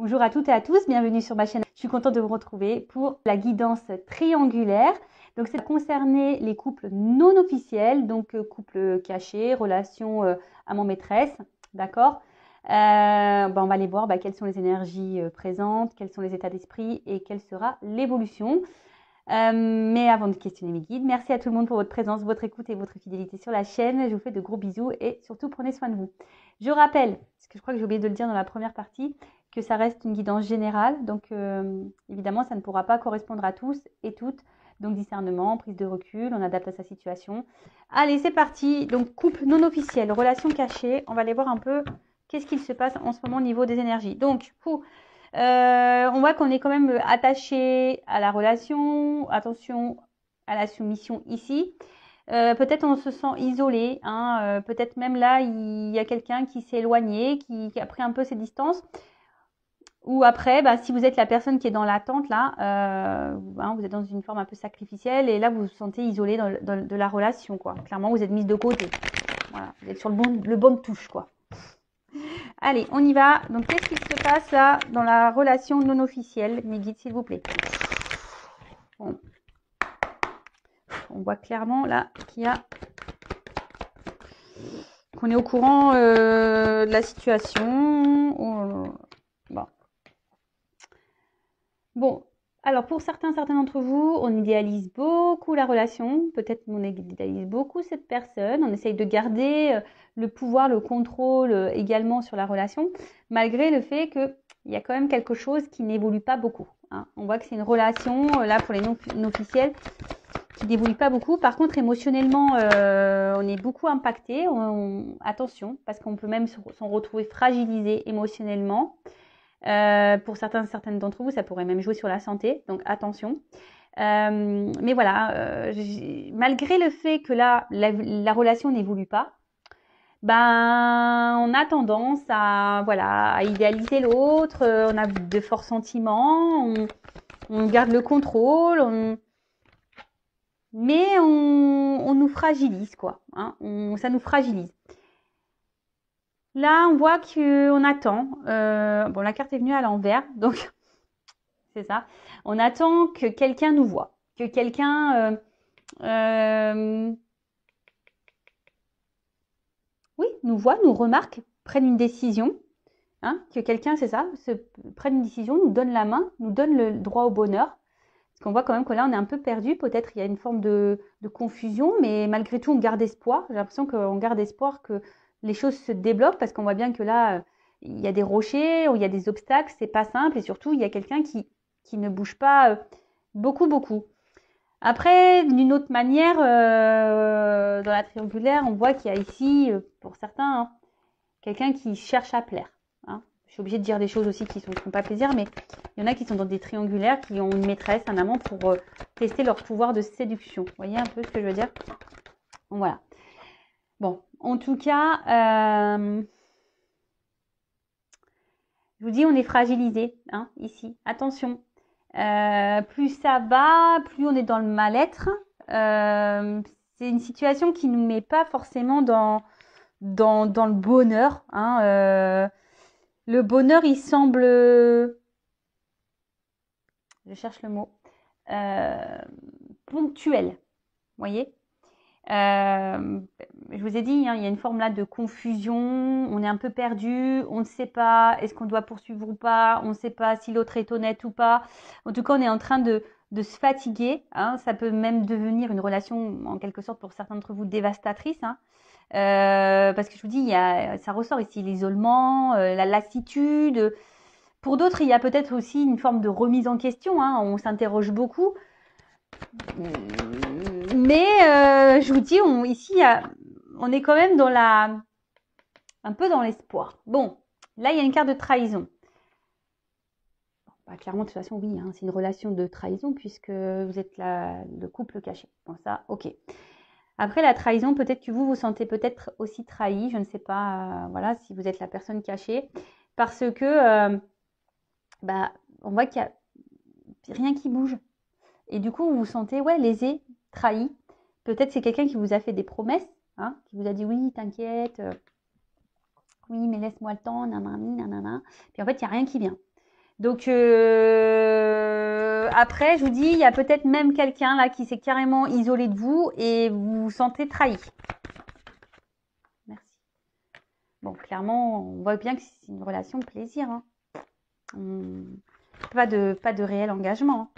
Bonjour à toutes et à tous, bienvenue sur ma chaîne. Je suis contente de vous retrouver pour la guidance triangulaire. Donc, c'est concerner les couples non officiels, donc couples cachés, relations amant-maîtresse, d'accord. On va aller voir quelles sont les énergies présentes, quels sont les états d'esprit et quelle sera l'évolution. Mais avant de questionner mes guides, merci à tout le monde pour votre présence, votre écoute et votre fidélité sur la chaîne. Je vous fais de gros bisous et surtout prenez soin de vous. Je rappelle, parce que je crois que j'ai oublié de le dire dans la première partie, que ça reste une guidance générale. Donc évidemment, ça ne pourra pas correspondre à tous et toutes. Donc discernement, prise de recul, on adapte à sa situation. Allez, c'est parti. Donc couple non officiel, relation cachée. On va aller voir un peu qu'est-ce qu'il se passe en ce moment au niveau des énergies. Donc, on voit qu'on est quand même attaché à la relation. Attention à la soumission ici. Peut-être on se sent isolé. Peut-être même là, il y a quelqu'un qui s'est éloigné, qui a pris un peu ses distances. Ou après, si vous êtes la personne qui est dans l'attente, là, vous êtes dans une forme un peu sacrificielle et là, vous vous sentez isolé de la relation, quoi. Clairement, vous êtes mise de côté. Voilà, vous êtes sur le bon de touche, quoi. Allez, on y va. Donc, qu'est-ce qui se passe là dans la relation non officielle? Mes guides, s'il vous plaît. Bon. On voit clairement là qu'on est au courant de la situation. Bon, alors pour certains d'entre vous, on idéalise beaucoup la relation. Peut-être qu'on idéalise beaucoup cette personne. On essaye de garder le pouvoir, le contrôle également sur la relation, malgré le fait qu'il y a quand même quelque chose qui n'évolue pas beaucoup. On voit que c'est une relation, là pour les non officiels, qui n'évolue pas beaucoup. Par contre, émotionnellement, on est beaucoup impacté. Attention, parce qu'on peut même s'en retrouver fragilisé émotionnellement. Pour certaines d'entre vous, ça pourrait même jouer sur la santé, donc attention. Mais voilà, malgré le fait que là, la relation n'évolue pas, on a tendance à idéaliser l'autre, on a de forts sentiments, on garde le contrôle, mais on nous fragilise, quoi. Ça nous fragilise. Là, on voit qu'on attend. La carte est venue à l'envers, donc c'est ça. On attend que quelqu'un nous voie, que quelqu'un nous voit, nous remarque, prenne une décision. Que quelqu'un, c'est ça, prenne une décision, nous donne la main, nous donne le droit au bonheur. Parce qu'on voit quand même que là, on est un peu perdu. Peut-être il y a une forme de confusion, mais malgré tout, on garde espoir. J'ai l'impression qu'on garde espoir que les choses se débloquent parce qu'on voit bien que là, il y a des rochers, il y a des obstacles, c'est pas simple. Et surtout, il y a quelqu'un qui ne bouge pas beaucoup. Après, d'une autre manière, dans la triangulaire, on voit qu'il y a ici, pour certains, quelqu'un qui cherche à plaire. Je suis obligée de dire des choses aussi qui ne font pas plaisir, mais il y en a qui sont dans des triangulaires, qui ont une maîtresse, un amant, pour tester leur pouvoir de séduction. Vous voyez un peu ce que je veux dire? Voilà. Bon, en tout cas, je vous dis, on est fragilisé, ici. Attention. Plus ça va, plus on est dans le mal-être. C'est une situation qui ne nous met pas forcément dans le bonheur. Le bonheur, il semble... Je cherche le mot. Ponctuel. Vous voyez? Je vous ai dit, il y a une forme là de confusion. On est un peu perdu. On ne sait pas, est-ce qu'on doit poursuivre ou pas? On ne sait pas si l'autre est honnête ou pas. En tout cas, on est en train de se fatiguer. Ça peut même devenir une relation, en quelque sorte, pour certains d'entre vous, dévastatrice. Parce que je vous dis, ça ressort ici l'isolement, la lassitude. Pour d'autres, il y a peut-être aussi une forme de remise en question. On s'interroge beaucoup. Mais je vous dis, ici, on est quand même un peu dans l'espoir. Bon, là, il y a une carte de trahison. Clairement, de toute façon, oui, c'est une relation de trahison puisque vous êtes le couple caché. Bon, ça, ok. Après, la trahison, peut-être que vous vous sentez peut-être aussi trahi. Je ne sais pas, si vous êtes la personne cachée. Parce que, on voit qu'il n'y a rien qui bouge. Et du coup, vous vous sentez, lésé, trahi. Peut-être c'est quelqu'un qui vous a fait des promesses, qui vous a dit, oui, t'inquiète, oui, mais laisse-moi le temps, nanani, nanana. Puis en fait, il n'y a rien qui vient. Donc après, je vous dis, il y a peut-être même quelqu'un là qui s'est carrément isolé de vous et vous vous sentez trahi. Merci. Bon, clairement, on voit bien que c'est une relation de plaisir. Hein. Pas de réel engagement. Hein.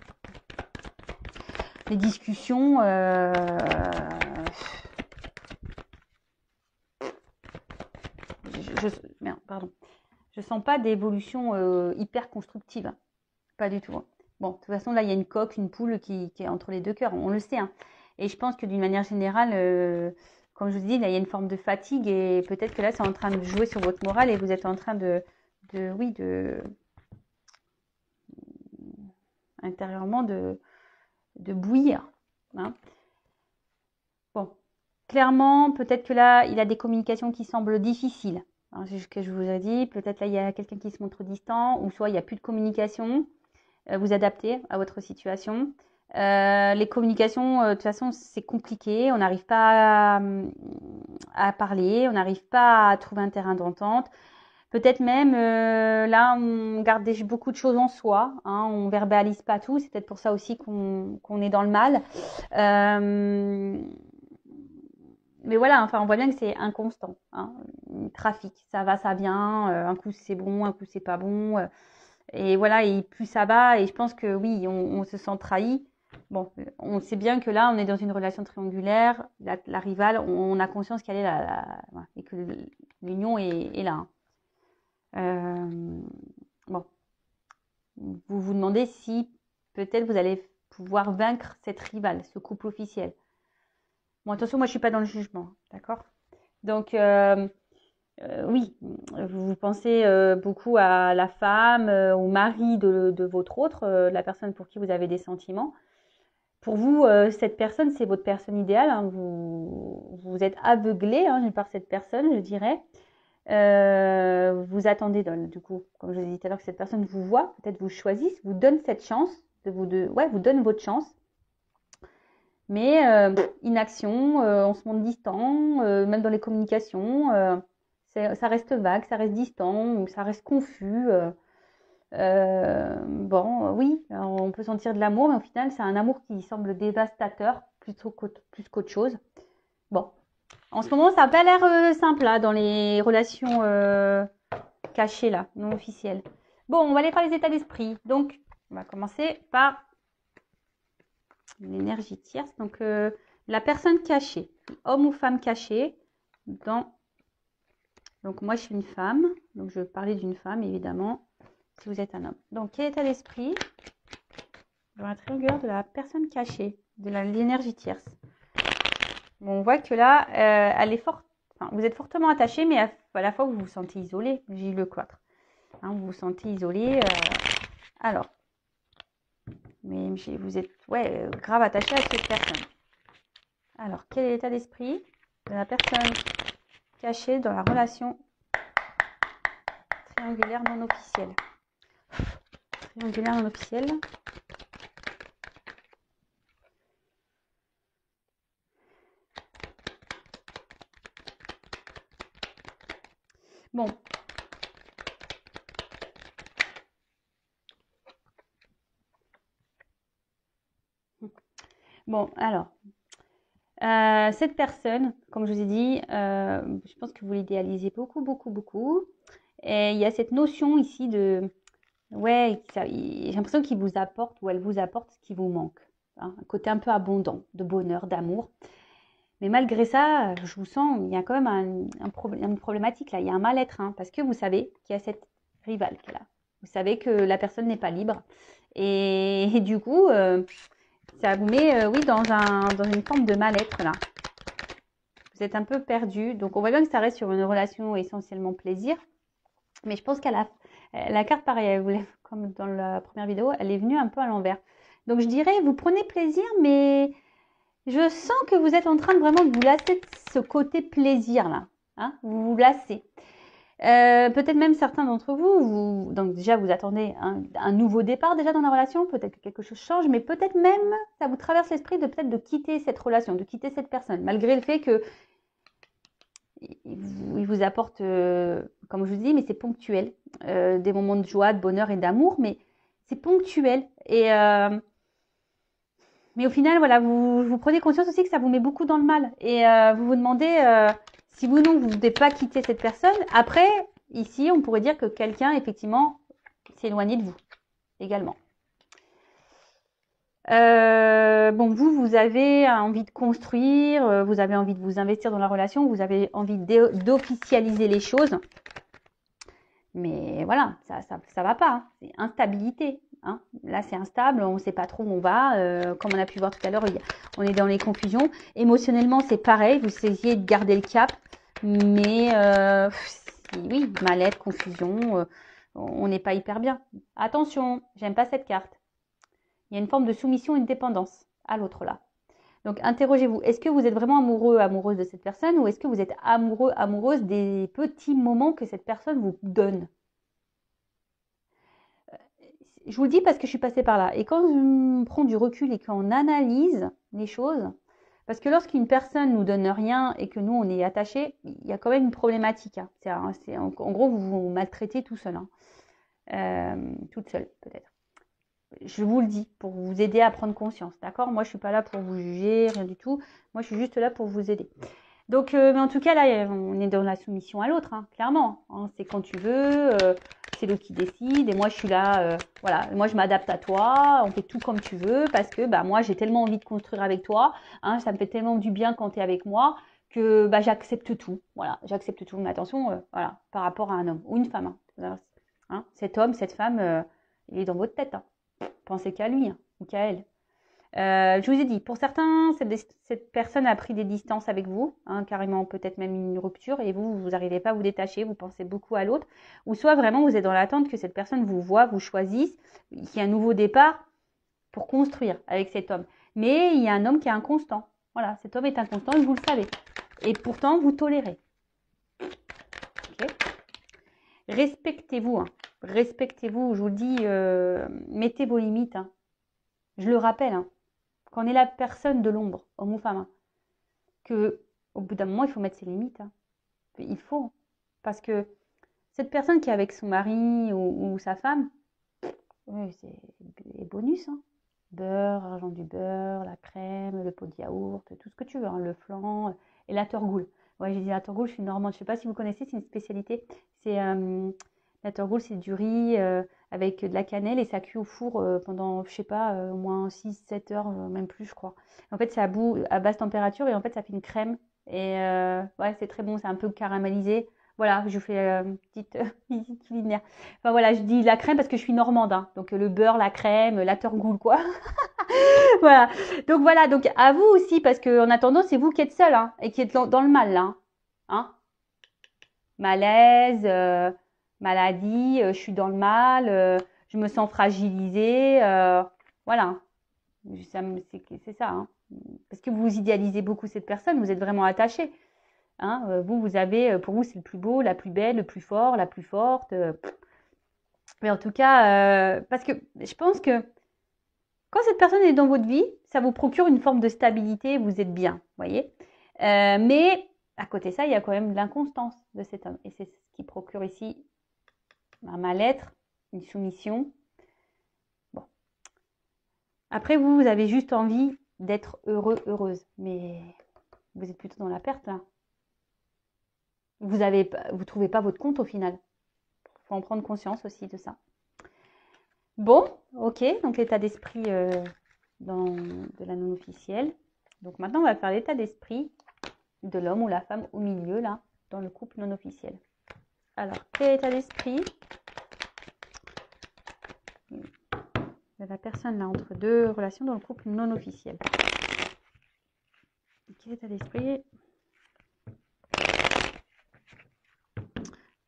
Les discussions, merde, pardon. Je sens pas d'évolution hyper constructive. Hein. Pas du tout. Hein. Bon, de toute façon, là, il y a une coque, une poule qui est entre les deux cœurs. On le sait. Hein. Et je pense que d'une manière générale, comme je vous dis, là, il y a une forme de fatigue et peut-être que là, c'est en train de jouer sur votre morale et vous êtes en train intérieurement de bouillir. Hein. Bon, clairement, peut-être que là, il a des communications qui semblent difficiles. Hein, c'est ce que je vous ai dit. Peut-être là, il y a quelqu'un qui se montre distant ou soit il n'y a plus de communication. Vous adapter à votre situation. Les communications, de toute façon, c'est compliqué. On n'arrive pas à parler, on n'arrive pas à trouver un terrain d'entente. Peut-être même, là, on garde beaucoup de choses en soi. Hein, on verbalise pas tout. C'est peut-être pour ça aussi qu'on est dans le mal. Mais voilà, enfin, on voit bien que c'est inconstant. Hein, trafic, ça va, ça vient. Un coup, c'est bon, un coup, c'est pas bon. Et voilà, et plus ça va, et je pense que oui, on se sent trahi. Bon, on sait bien que là, on est dans une relation triangulaire, la rivale, on a conscience qu'elle est là, et que l'union est là. Bon, vous vous demandez si peut-être vous allez pouvoir vaincre cette rivale, ce couple officiel. Bon, attention, moi je suis pas dans le jugement, d'accord? Donc, oui, vous pensez beaucoup à la femme, au mari de votre autre, la personne pour qui vous avez des sentiments. Pour vous, cette personne, c'est votre personne idéale. Hein, vous êtes aveuglé hein, par cette personne, je dirais. Vous attendez, du coup, comme je vous ai dit tout à l'heure, que cette personne vous voit, peut-être vous choisisse, vous donne cette chance, vous donne votre chance. Mais inaction, on se montre distant, même dans les communications, ça reste vague, ça reste distant, ça reste confus. Bon, oui, on peut sentir de l'amour, mais au final, c'est un amour qui semble dévastateur plus qu'autre chose. Bon, en ce moment, ça n'a pas l'air simple là, dans les relations cachées, là, non officielles. Bon, on va aller faire les états d'esprit. Donc, on va commencer par l'énergie tierce. Donc, la personne cachée, homme ou femme cachée, donc moi je suis une femme, donc je vais parler d'une femme évidemment, si vous êtes un homme. Donc quel état d'esprit dans la triangulaire de la personne cachée, de l'énergie tierce. Bon, on voit que là, elle est forte, enfin, vous êtes fortement attaché, mais à la fois vous vous sentez isolé, j'ai le cloître. Hein, vous vous sentez isolé, alors, mais vous êtes grave attaché à cette personne. Alors, quel est l'état d'esprit de la personne cachée dans la relation triangulaire non officielle? Triangulaire non officielle. Bon. Bon, alors, cette personne, comme je vous ai dit, je pense que vous l'idéalisez beaucoup, beaucoup, beaucoup. Et il y a cette notion ici de, j'ai l'impression qu'il vous apporte ou elle vous apporte ce qui vous manque. Hein, un côté un peu abondant, de bonheur, d'amour. Mais malgré ça, je vous sens, il y a quand même une problématique là, il y a un mal-être, hein, parce que vous savez qu'il y a cette rivale qui est là. Vous savez que la personne n'est pas libre. Et du coup, ça vous met, dans une forme de mal-être là. Vous êtes un peu perdu. Donc, on voit bien que ça reste sur une relation essentiellement plaisir. Mais je pense qu'à la carte, pareil, comme dans la première vidéo, elle est venue un peu à l'envers. Donc, je dirais, vous prenez plaisir, mais je sens que vous êtes en train de vraiment vous lasser de ce côté plaisir là. Hein, vous vous lassez. Peut-être même certains d'entre vous, donc déjà vous attendez un nouveau départ déjà dans la relation, peut-être que quelque chose change, mais peut-être même ça vous traverse l'esprit de peut-être de quitter cette relation, de quitter cette personne, malgré le fait que il vous apporte, comme je vous dis, mais c'est ponctuel, des moments de joie, de bonheur et d'amour, mais c'est ponctuel. Mais au final, voilà, vous prenez conscience aussi que ça vous met beaucoup dans le mal. Et vous vous demandez si vous non, vous ne devez pas quitter cette personne. Après, ici, on pourrait dire que quelqu'un, effectivement, s'est éloigné de vous également. Bon, vous avez envie de construire, vous avez envie de vous investir dans la relation, vous avez envie d'officialiser les choses. Mais voilà, ça va pas. Hein. C'est instabilité. Hein. Là, c'est instable, on ne sait pas trop où on va. Comme on a pu voir tout à l'heure, on est dans les confusions. Émotionnellement, c'est pareil. Vous essayez de garder le cap. Mais oui, mal-être, confusion, on n'est pas hyper bien. Attention, j'aime pas cette carte. Il y a une forme de soumission et de dépendance à l'autre là. Donc, interrogez-vous. Est-ce que vous êtes vraiment amoureux, amoureuse de cette personne ou est-ce que vous êtes amoureux, amoureuse des petits moments que cette personne vous donne? Je vous le dis parce que je suis passée par là. Et quand on prend du recul et qu'on analyse les choses, parce que lorsqu'une personne nous donne rien et que nous, on est attaché, il y a quand même une problématique. Hein. En gros, vous vous maltraitez tout seul. Hein. Toute seule, peut-être. Je vous le dis, pour vous aider à prendre conscience, d'accord? Moi, je suis pas là pour vous juger, rien du tout. Moi, je suis juste là pour vous aider. Donc, mais en tout cas, là, on est dans la soumission à l'autre, hein, clairement. Hein, c'est quand tu veux, c'est l'autre qui décide. Et moi, je suis là, voilà. Moi, je m'adapte à toi. On fait tout comme tu veux parce que, bah, moi, j'ai tellement envie de construire avec toi. Hein, ça me fait tellement du bien quand tu es avec moi que, bah, j'accepte tout. Voilà, j'accepte tout. Mais attention, voilà, par rapport à un homme ou une femme. Hein, cet homme, cette femme, il est dans votre tête. Hein. Pensez qu'à lui, hein, ou qu'à elle. Je vous ai dit, pour certains, cette personne a pris des distances avec vous, hein, carrément peut-être même une rupture, et vous n'arrivez pas à vous détacher, vous pensez beaucoup à l'autre, ou soit vraiment vous êtes dans l'attente que cette personne vous voit, vous choisisse, qu'il y ait un nouveau départ pour construire avec cet homme. Mais il y a un homme qui est inconstant. Voilà, cet homme est inconstant et vous le savez. Et pourtant, vous tolérez. Okay. Respectez-vous. Hein. Respectez-vous, je vous le dis, mettez vos limites. Hein. Je le rappelle, hein. Quand on est la personne de l'ombre, homme ou femme, hein, que au bout d'un moment, il faut mettre ses limites. Hein. Il faut. Parce que cette personne qui est avec son mari ou sa femme, oui, c'est des bonus. Hein. Beurre, argent du beurre, la crème, le pot de yaourt, tout ce que tu veux, hein, le flan et la torgoule. Ouais, j'ai dit la torgoule, je suis normande. Je ne sais pas si vous connaissez, c'est une spécialité. C'est la torgoule, c'est du riz avec de la cannelle et ça cuit au four pendant, je sais pas, au moins 6-7 heures, même plus, je crois. En fait, c'est à basse température et en fait, ça fait une crème. Et ouais, c'est très bon, c'est un peu caramélisé. Voilà, je vous fais une petite visite culinaire. Enfin voilà, je dis la crème parce que je suis normande. Hein. Donc le beurre, la crème, la torgoule, quoi. Voilà. Donc à vous aussi, parce qu'en attendant, c'est vous qui êtes seul hein, et qui êtes dans le mal là. Hein. Malaise, maladie, je suis dans le mal, je me sens fragilisée. Voilà. C'est ça. Hein. Parce que vous idéalisez beaucoup cette personne, vous êtes vraiment attaché. Hein. Vous avez, pour vous, c'est le plus beau, la plus belle, le plus fort, la plus forte. Mais en tout cas, parce que je pense que quand cette personne est dans votre vie, ça vous procure une forme de stabilité, vous êtes bien, voyez. Mais à côté de ça, il y a quand même de l'inconstance de cet homme. Et c'est ce qui procure ici un mal-être, une soumission. Bon. Après, vous avez juste envie d'être heureux, heureuse. Mais vous êtes plutôt dans la perte, là. Vous trouvez pas votre compte au final. Il faut en prendre conscience aussi de ça. Bon, ok, donc l'état d'esprit de la non officielle. Donc maintenant, on va faire l'état d'esprit de l'homme ou la femme au milieu, là, dans le couple non officiel. Alors, quel état d'esprit de la personne, là, entre deux relations dans le couple non officiel? Quel état d'esprit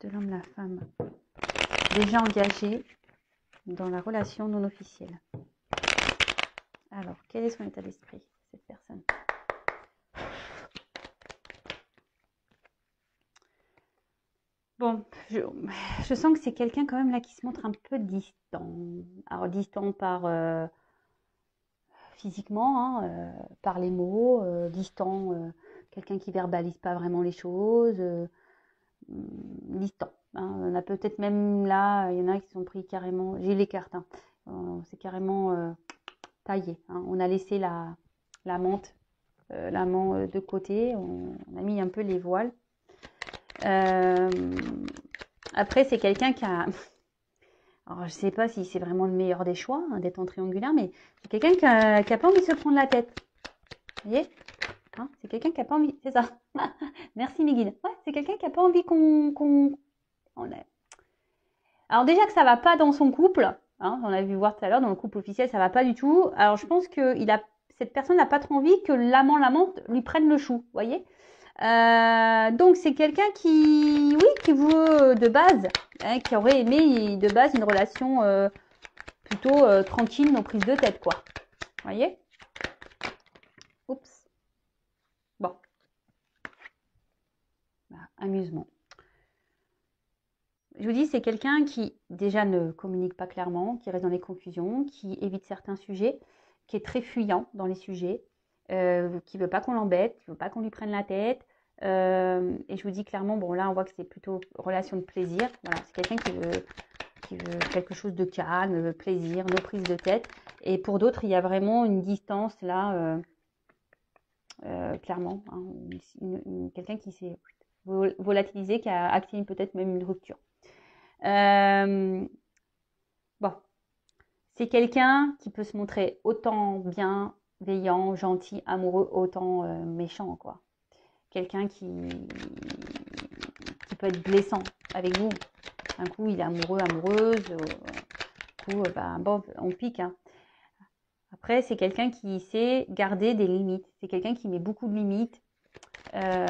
de l'homme, la femme déjà engagé dans la relation non officielle? Alors, quel est son état d'esprit, cette personne? Bon, je sens que c'est quelqu'un quand même là qui se montre un peu distant. Alors, distant par physiquement, hein, par les mots, distant quelqu'un qui verbalise pas vraiment les choses, distant. Hein. On a peut-être même là, il y en a qui sont pris carrément, j'ai les cartes, hein. C'est carrément taillé. Hein. On a laissé la menthe, l'amant de côté, on a mis un peu les voiles. Après, c'est quelqu'un qui a... Alors, je ne sais pas si c'est vraiment le meilleur des choix, hein, d'être en triangulaire, mais c'est quelqu'un qui a pas envie de se prendre la tête. Vous voyez, hein, c'est quelqu'un qui a pas envie... C'est ça. Merci, mes guides. Ouais, c'est quelqu'un qui a pas envie qu'on... Alors déjà que ça va pas dans son couple, hein, on a vu voir tout à l'heure, dans le couple officiel, ça va pas du tout. Alors, je pense que cette personne n'a pas trop envie que l'amante lui prenne le chou, vous voyez. Donc c'est quelqu'un qui, oui, qui veut de base, hein, qui aurait aimé de base une relation plutôt tranquille, non prise de tête, quoi. Vous voyez? Oups. Bon. Voilà, amusement. Je vous dis, c'est quelqu'un qui déjà ne communique pas clairement, qui reste dans les confusions, qui évite certains sujets, qui est très fuyant dans les sujets, qui veut pas qu'on l'embête, qui veut pas qu'on lui prenne la tête. Et je vous dis clairement, bon là on voit que c'est plutôt relation de plaisir. Voilà, c'est quelqu'un qui veut quelque chose de calme, plaisir, no prise de tête. Et pour d'autres, il y a vraiment une distance là, clairement, hein, quelqu'un qui s'est volatilisé, qui a activé peut-être même une rupture. Bon, c'est quelqu'un qui peut se montrer autant bienveillant, gentil, amoureux, autant méchant, quoi. Quelqu'un qui peut être blessant avec vous. Un coup, il est amoureux, amoureuse. Un coup, bon, on pique. Hein. Après, c'est quelqu'un qui sait garder des limites. C'est quelqu'un qui met beaucoup de limites. Ouais,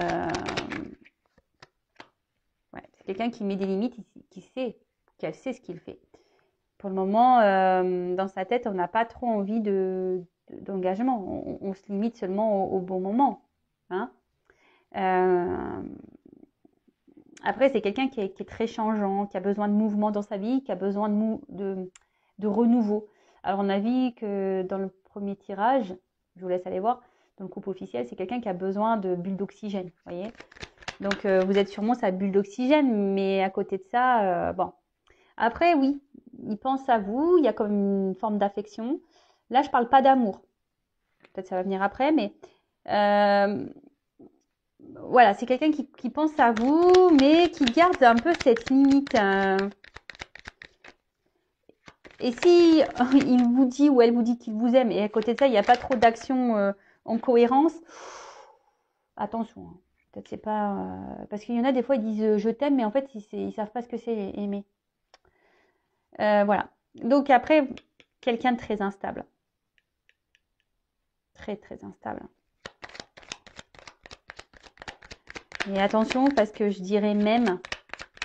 c'est quelqu'un qui met des limites, qu'elle sait ce qu'il fait. Pour le moment, dans sa tête, on n'a pas trop envie d'engagement. On se limite seulement au bon moment. Hein. Après, c'est quelqu'un qui est très changeant, qui a besoin de mouvement dans sa vie, qui a besoin de renouveau. Alors, on a vu que dans le premier tirage, je vous laisse aller voir, dans le couple officiel, c'est quelqu'un qui a besoin de bulles d'oxygène, vous voyez. Donc, vous êtes sûrement sa bulle d'oxygène, mais à côté de ça, bon. Après, oui, il pense à vous, il y a comme une forme d'affection. Là, je ne parle pas d'amour. Peut-être ça va venir après, mais voilà, c'est quelqu'un qui pense à vous, mais qui garde un peu cette limite. Et si il vous dit ou elle vous dit qu'il vous aime, et à côté de ça, il n'y a pas trop d'action en cohérence, attention. Hein. Peut-être c'est pas... parce qu'il y en a des fois, ils disent je t'aime, mais en fait, ils ne savent pas ce que c'est aimer. Voilà. Donc après, quelqu'un de très instable. Très, très instable. Et attention, parce que je dirais même,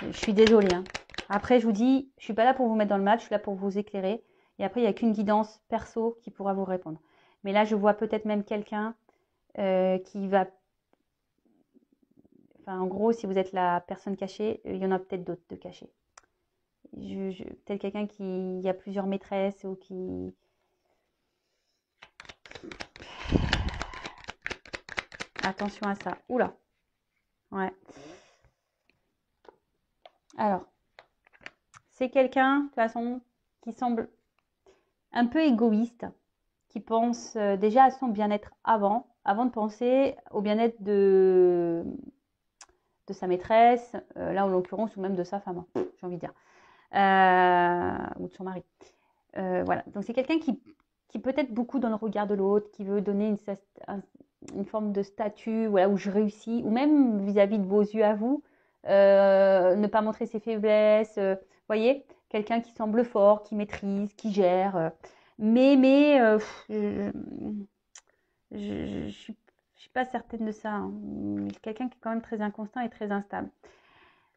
je suis désolée. Hein. Après, je vous dis, je ne suis pas là pour vous mettre dans le match, je suis là pour vous éclairer. Et après, il n'y a qu'une guidance perso qui pourra vous répondre. Mais là, je vois peut-être même quelqu'un qui va... Enfin, en gros, si vous êtes la personne cachée, il y en a peut-être d'autres de cachés. Peut-être quelqu'un qui a plusieurs maîtresses ou qui... Attention à ça. Oula. Ouais. Alors, c'est quelqu'un, de toute façon, qui semble un peu égoïste, qui pense déjà à son bien-être avant de penser au bien-être de sa maîtresse, là en l'occurrence, ou même de sa femme, hein, j'ai envie de dire, ou de son mari. Voilà, donc c'est quelqu'un qui peut être beaucoup dans le regard de l'autre, qui veut donner une forme de statut, voilà, où je réussis, ou même vis-à-vis de vos yeux à vous, ne pas montrer ses faiblesses, voyez, quelqu'un qui semble fort, qui maîtrise, qui gère, mais je suis pas certaine de ça. Hein. Quelqu'un qui est quand même très inconstant et très instable.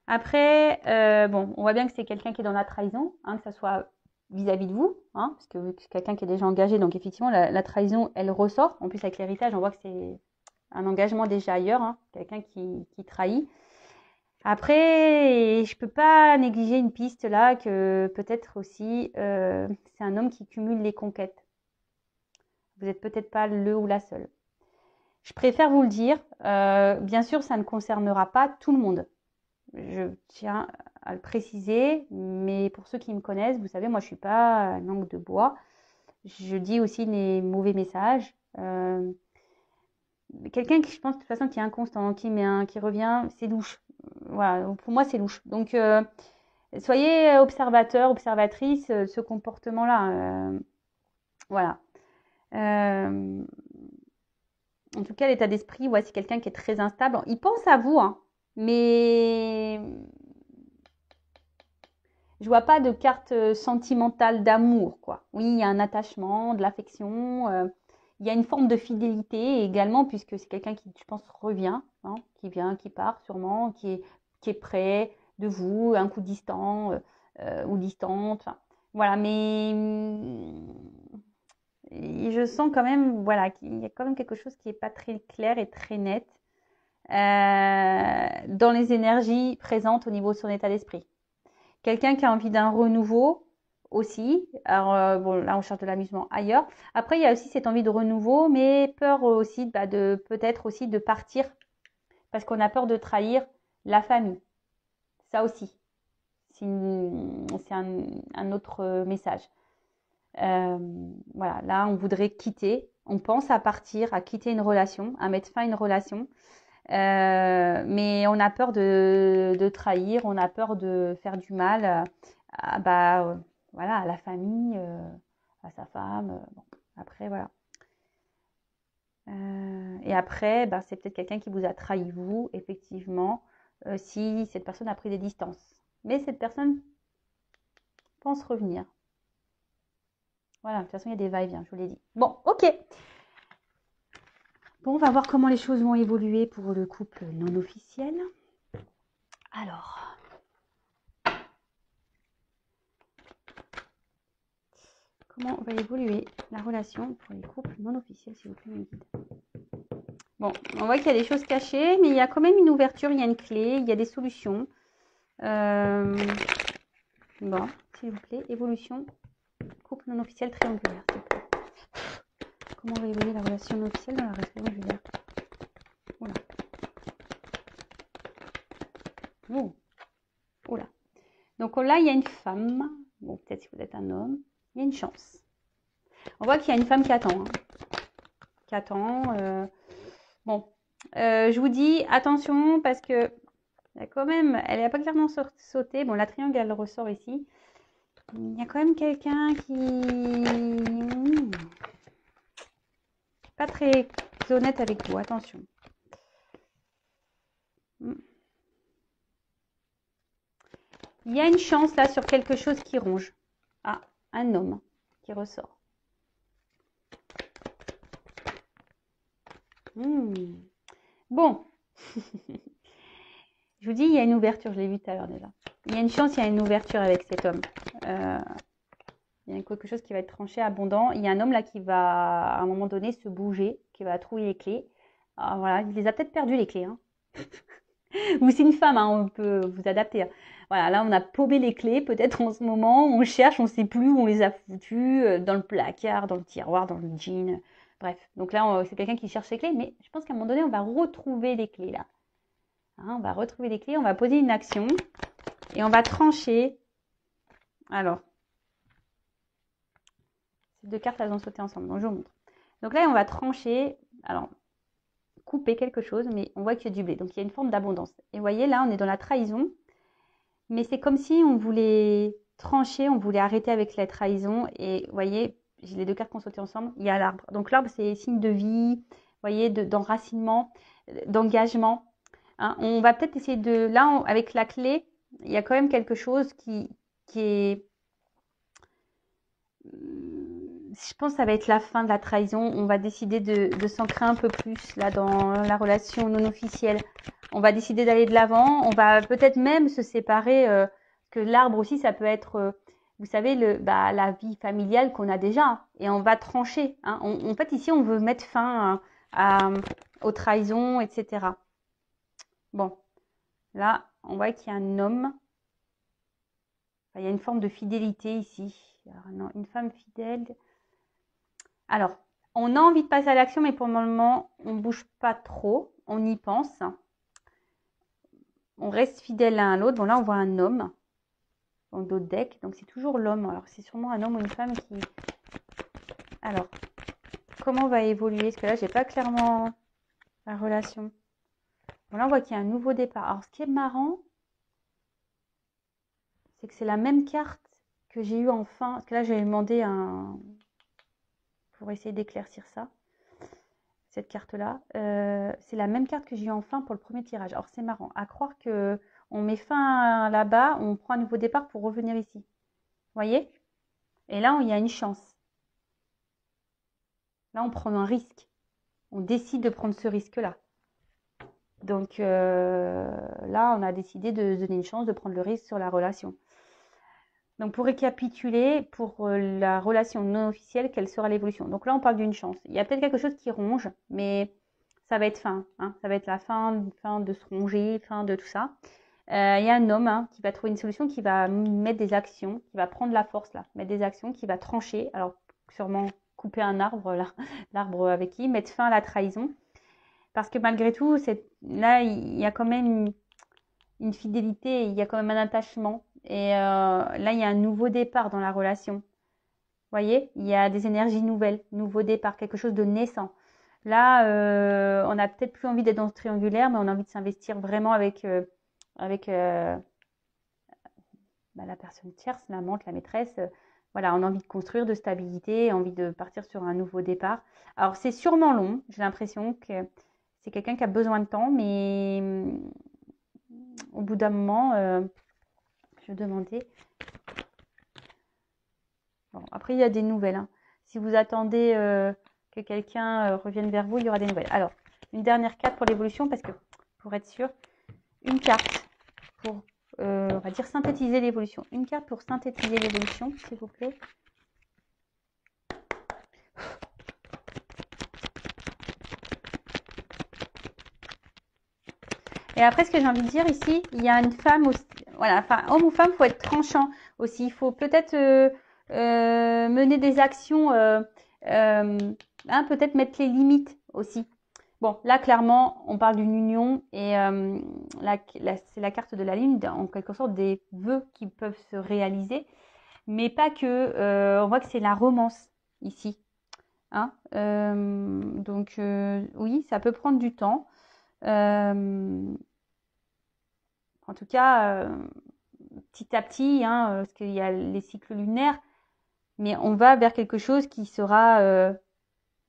Après, bon, on voit bien que c'est quelqu'un qui est dans la trahison, hein, que ça soit vis-à-vis de vous, hein, parce que c'est quelqu'un qui est déjà engagé, donc effectivement, la trahison, elle ressort. En plus, avec l'héritage, on voit que c'est un engagement déjà ailleurs, hein, quelqu'un qui trahit. Après, je peux pas négliger une piste là, que peut-être aussi, c'est un homme qui cumule les conquêtes. Vous n'êtes peut-être pas le ou la seule. Je préfère vous le dire. Bien sûr, ça ne concernera pas tout le monde. Je tiens à le préciser, mais pour ceux qui me connaissent, vous savez, moi, je suis pas langue de bois. Je dis aussi les mauvais messages. Quelqu'un qui, je pense, de toute façon, qui est inconstant, qui revient, c'est louche. Voilà, pour moi, c'est louche. Donc, soyez observateur, observatrice, ce comportement-là. Voilà. En tout cas, l'état d'esprit, ouais, c'est quelqu'un qui est très instable. Il pense à vous, hein, mais je vois pas de carte sentimentale d'amour, quoi. Oui, il y a un attachement, de l'affection. Il y a une forme de fidélité également, puisque c'est quelqu'un qui, je pense, revient, hein, qui vient, qui part sûrement, qui est près de vous, un coup distant ou distante. Enfin, voilà, mais et je sens quand même, voilà, qu'il y a quand même quelque chose qui n'est pas très clair et très net dans les énergies présentes au niveau de son état d'esprit. Quelqu'un qui a envie d'un renouveau aussi. Alors, bon, là, on cherche de l'amusement ailleurs. Après, il y a aussi cette envie de renouveau, mais peur aussi de peut-être aussi de partir parce qu'on a peur de trahir la famille. Ça aussi, c'est un autre message. Voilà, là, on voudrait quitter. On pense à partir, à quitter une relation, à mettre fin à une relation. Mais on a peur de trahir, on a peur de faire du mal voilà, à la famille, à sa femme. Bon, après, voilà. Et après, c'est peut-être quelqu'un qui vous a trahi, vous, effectivement, si cette personne a pris des distances. Mais cette personne pense revenir. Voilà, de toute façon, il y a des va-et-vient, je vous l'ai dit. Bon, ok. Bon, on va voir comment les choses vont évoluer pour le couple non officiel. Alors, comment va évoluer la relation pour les couples non officiels, s'il vous plaît, mes guides. Bon, on voit qu'il y a des choses cachées, mais il y a quand même une ouverture, il y a une clé, il y a des solutions. Bon, s'il vous plaît, évolution, couple non officiel triangulaire. Comment va évoluer la relation non officielle dans la relation triangulaire? Oula. Oh. Oula. Donc là, il y a une femme. Bon, peut-être si vous êtes un homme. Il y a une chance. On voit qu'il y a une femme qui attend. Hein. Qui attend. Bon. Je vous dis attention parce que quand même, elle n'a pas clairement sauté. Bon, la triangle, elle ressort ici. Il y a quand même quelqu'un qui n'est pas très honnête avec vous. Attention. Il y a une chance là sur quelque chose qui ronge. Ah, un homme qui ressort. Bon. Je vous dis, il y a une ouverture. Je l'ai vu tout à l'heure déjà. Il y a une chance, il y a une ouverture avec cet homme. Il y a quelque chose qui va être tranché, abondant. Il y a un homme là qui va, à un moment donné, se bouger, qui va trouver les clés. Alors, voilà, il les a peut-être perdues, les clés. Hein. Ou c'est une femme, hein, on peut vous adapter. Hein. Voilà, là, on a paumé les clés. Peut-être en ce moment, on cherche, on ne sait plus où on les a foutues, dans le placard, dans le tiroir, dans le jean. Bref, donc là, c'est quelqu'un qui cherche les clés. Mais je pense qu'à un moment donné, on va retrouver les clés là. Hein, on va retrouver les clés, on va poser une action et on va trancher. Alors, ces deux cartes, elles ont sauté ensemble, donc je vous montre. Donc là, on va trancher, alors, couper quelque chose, mais on voit qu'il y a du blé. Donc, il y a une forme d'abondance. Et vous voyez, là, on est dans la trahison, mais c'est comme si on voulait trancher, on voulait arrêter avec la trahison. Et vous voyez, j'ai les deux cartes qui ont sauté ensemble, il y a l'arbre. Donc, l'arbre, c'est signe de vie, vous voyez, d'enracinement, d'engagement. Hein, on va peut-être essayer de... Là, avec la clé, il y a quand même quelque chose qui est... Je pense que ça va être la fin de la trahison. On va décider de s'ancrer un peu plus là dans la relation non officielle. On va décider d'aller de l'avant. On va peut-être même se séparer. Que l'arbre aussi, ça peut être... vous savez, la vie familiale qu'on a déjà. Et on va trancher. Hein. En fait, ici, on veut mettre fin aux trahisons, etc. Bon, là, on voit qu'il y a un homme. Enfin, il y a une forme de fidélité ici. Alors, non, une femme fidèle. Alors, On a envie de passer à l'action, mais pour le moment, on ne bouge pas trop. On y pense. On reste fidèle l'un à l'autre. Bon, là, on voit un homme dans d'autres decks. Donc, c'est toujours l'homme. Alors, c'est sûrement un homme ou une femme qui... Alors, comment va évoluer? Parce que là, j'ai pas clairement la relation. Bon, là, on voit qu'il y a un nouveau départ. Alors, ce qui est marrant, c'est que c'est la même carte que j'ai eu en fin. Parce que là, j'ai demandé un... pour essayer d'éclaircir ça. Cette carte-là. C'est la même carte que j'ai eu en fin pour le premier tirage. Alors, c'est marrant. À croire que on met fin là-bas, on prend un nouveau départ pour revenir ici. Vous voyez? Et là, il y a une chance. Là, on prend un risque. On décide de prendre ce risque-là. Donc là, on a décidé de se donner une chance de prendre le risque sur la relation. Donc pour récapituler, pour la relation non officielle, quelle sera l'évolution? Donc là, on parle d'une chance. Il y a peut-être quelque chose qui ronge, mais ça va être fin. Hein, ça va être la fin de se ronger, fin de tout ça. Il y a un homme qui va trouver une solution, qui va mettre des actions, qui va prendre la force là, mettre des actions, qui va trancher. Alors sûrement couper un arbre là, l'arbre avec qui, mettre fin à la trahison. Parce que malgré tout, là, il y a quand même une fidélité, il y a quand même un attachement. Et là, il y a un nouveau départ dans la relation. Vous voyez, il y a des énergies nouvelles, nouveau départ, quelque chose de naissant. Là, on n'a peut-être plus envie d'être dans ce triangulaire, mais on a envie de s'investir vraiment avec la personne tierce, l'amante, la maîtresse. Voilà, on a envie de construire, de stabilité, envie de partir sur un nouveau départ. Alors, c'est sûrement long. J'ai l'impression que c'est quelqu'un qui a besoin de temps, mais au bout d'un moment, je vais demander. Bon, après, il y a des nouvelles. Hein. Si vous attendez que quelqu'un revienne vers vous, il y aura des nouvelles. Alors, une dernière carte pour l'évolution, parce que pour être sûr, une carte pour, on va dire, synthétiser l'évolution. Une carte pour synthétiser l'évolution, s'il vous plaît. Et après, ce que j'ai envie de dire ici, il y a une femme aussi. Voilà, enfin, homme ou femme, il faut être tranchant aussi. Il faut peut-être mener des actions, peut-être mettre les limites aussi. Bon, là, clairement, on parle d'une union et c'est la carte de la lune, en quelque sorte des vœux qui peuvent se réaliser, mais pas que. On voit que c'est la romance ici. Hein donc, oui, ça peut prendre du temps. En tout cas, petit à petit, parce qu'il y a les cycles lunaires, mais on va vers quelque chose qui sera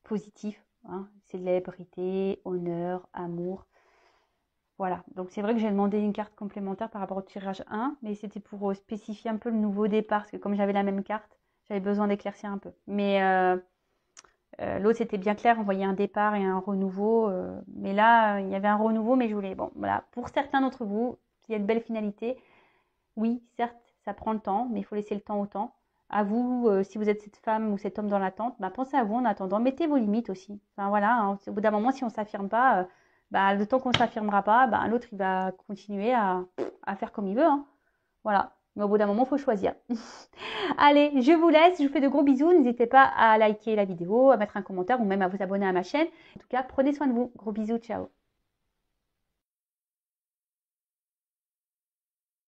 positif. Hein, célébrité, honneur, amour. Voilà, donc c'est vrai que j'ai demandé une carte complémentaire par rapport au tirage 1, mais c'était pour spécifier un peu le nouveau départ, parce que comme j'avais la même carte, j'avais besoin d'éclaircir un peu. Mais l'autre, c'était bien clair, on voyait un départ et un renouveau. Mais là, il y avait un renouveau, mais je voulais... Bon, voilà. Pour certains d'entre vous, il y a de belles finalités. Oui, certes, ça prend le temps, mais il faut laisser le temps au temps. À vous, si vous êtes cette femme ou cet homme dans l'attente, pensez à vous en attendant. Mettez vos limites aussi. Enfin, voilà, hein, au bout d'un moment, si on ne s'affirme pas, le temps qu'on ne s'affirmera pas, l'autre, il va continuer à faire comme il veut. Hein. Voilà. Mais au bout d'un moment, il faut choisir. Allez, je vous laisse. Je vous fais de gros bisous. N'hésitez pas à liker la vidéo, à mettre un commentaire ou même à vous abonner à ma chaîne. En tout cas, prenez soin de vous. Gros bisous. Ciao.